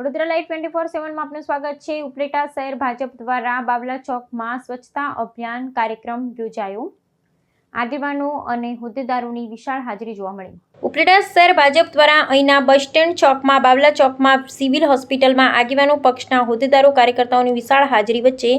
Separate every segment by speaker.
Speaker 1: Vadodara live 24/7 માં આપનું સ્વાગત છે। ઉપલેટા શહેર ભાજપ દ્વારા બાવલા ચોકમાં સ્વચ્છતા અભિયાન કાર્યક્રમ યોજાયો। આગેવાનો અને હોદ્દેદારોની વિશાળ હાજરી જોવા મળી। ઉપલેટા શહેર ભાજપ દ્વારા અહીંના બસ સ્ટેન્ડ ચોકમાં બાવલા ચોકમાં સિવિલ હોસ્પિટલમાં આગેવાનો પક્ષના હોદ્દેદારો કાર્યકર્તાઓની વિશાળ હાજરી વચ્ચે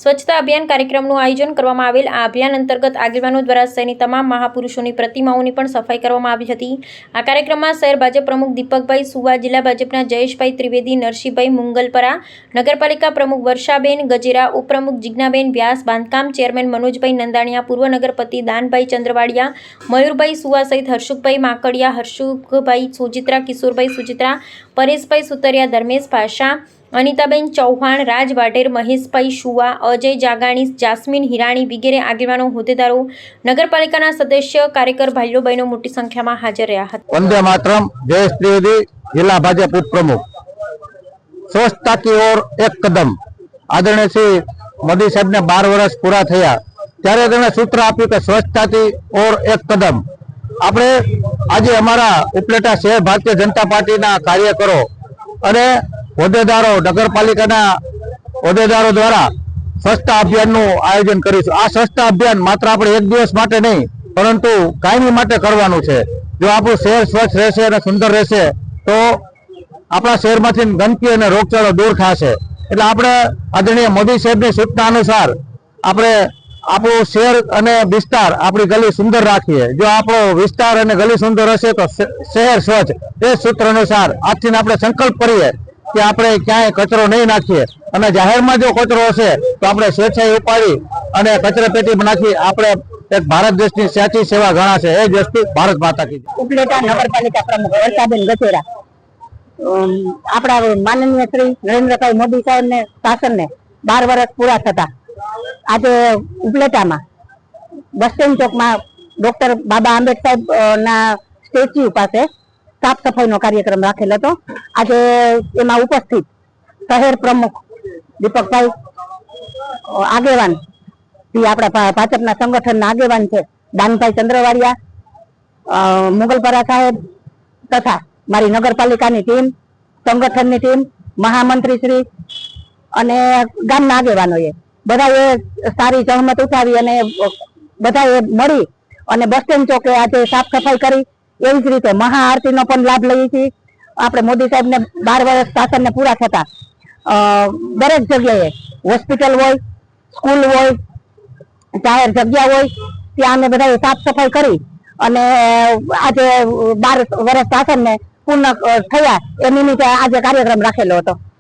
Speaker 1: સ્વચ્છતા અભિયાન કાર્યક્રમનું આયોજન કરવામાં આવેલ। આ અભિયાન અંતર્ગત આગેવાનો દ્વારા શહેરની તમામ મહાપુરુષોની પ્રતિમાઓની પણ સફાઈ કરવામાં આવી હતી। આ કાર્યક્રમમાં શહેર ભાજપ પ્રમુખ દીપકભાઈ સુવા, જિલ્લા ભાજપના જયેશભાઈ ત્રિવેદી, નરસિંહભાઈ મુંગલપરા, નગરપાલિકા પ્રમુખ વર્ષાબેન ગજેરા, ઉપપ્રમુખ જિજ્ઞાબેન વ્યાસ, બાંધકામ ચેરમેન મનોજભાઈ નંદાણીયા, પૂર્વ નગરપતિ દાનભાઈ ચંદ્રવાડિયા, મયુરભાઈ સુવા સહિત હર્ષુભાઈ માકડિયા, હર્ષુભાઈ સુજિત્રા, કિશોરભાઈ સુજિત્રા, પરેશભાઈ સુતરિયા, ધર્મેશ ભાષા, અનિતાબેન ચૌહાણ, રાજ વાઢેર, મહેશભાઈ શુવા, અજય જાગાણી, જાસ્મીન હિરાણી વગેરે આગેવાનો, હોદ્દેદારો, નગરપાલિકાના સદસ્ય, કાર્યકર ભાઈઓ બહેનો મોટી સંખ્યામાં હાજર રહ્યા હતા।
Speaker 2: वंदे मातरम। जयेश त्रिवेदी, जिला भाजपा उप प्रमुख। स्वच्छता की ओर एक कदम। आदरणीय श्री मोदी साहब ने 12 वर्ष पूरा थया त्यारे तेमणे सूत्र आप्युं के स्वच्छता की ओर एक कदम। આપણે આજે અમારા ઉપલેટા શહેર ભારતીય જનતા પાર્ટીના કાર્યકરો અને હોદ્દેદારો, નગરપાલિકાના હોદ્દેદારો દ્વારા સ્વચ્છતા અભિયાનનું આયોજન કરીશું। આ સ્વચ્છતા અભિયાન માત્ર આપણે એક દિવસ માટે નહીં પરંતુ કાયમી માટે કરવાનું છે। જો આપણું શહેર સ્વચ્છ રહેશે અને સુંદર રહેશે તો આપણા શહેરમાંથી ગંદકી અને રોગચાળો દૂર થશે। એટલે આપણે આદરણીય મોદી સાહેબની સૂચના અનુસાર આપણે આપણું શહેર અને વિસ્તાર, આપણી ગલી સુંદર રાખીએ। જો આપણો વિસ્તાર અને ગલી સુંદર હશે તો શહેર સ્વચ્છ। એ સૂત્ર અનુસાર આજથી આપણે સંકલ્પ કરીએ કે આપણે ક્યાંય કચરો નહીં નાખીએ અને જાહેરમાં જો કચરો હશે તો આપણે સ્વેચ્છાએ ઉપાડી અને કચરા પેટીમાં નાખી આપણે એક ભારત દેશની સાચી સેવા ગણાશે। એ જ વસ્તુ ભારત માતા કી જય।
Speaker 3: ઉપલેટા નગરપાલિકા પ્રમુખ વર્ષાબેન ગજેરા। આપણા માનનીય શ્રી નરેન્દ્રભાઈ મોદી સાહેબને શાસનને 12 વર્ષ પૂરા થતા આજે ઉપલેટામાં બસ સ્ટેન્ડ ચોકમાં ડોક્ટર બાબા આંબેડકર ના સ્ટેચ્યુ પાસે સાફ સફાઈનો કાર્યક્રમ રાખેલ હતો। આજે એમાં ઉપસ્થિત શહેર પ્રમુખ દીપકભાઈ, આગેવાન જે આપણા ભાજપના સંગઠનના આગેવાન છે દાનભાઈ ચંદ્રવાડિયા, મુગલપરા સાહેબ તથા મારી નગરપાલિકાની ટીમ, સંગઠનની ટીમ, મહામંત્રી શ્રી અને ગામના આગેવાનોએ બધાએ સારી જહેમત ઉઠાવી અને બધાએ મળી અને બસ સ્ટેન્ડ ચોકે આજે સાફ સફાઈ કરી। એવી જ રીતે મહાઆરતીનો પણ લાભ લઈએ છીએ। આપણે મોદી સાહેબને 12 વર્ષ શાસનને પૂરા થતા દરેક જગ્યાએ હોસ્પિટલ હોય, સ્કૂલ હોય, જાહેર જગ્યા હોય ત્યાં અમે બધાએ સાફ સફાઈ કરી અને આજે 12 વર્ષ શાસનને પૂર્ણ થયા એ નિમિત્તે આજે કાર્યક્રમ રાખેલો હતો।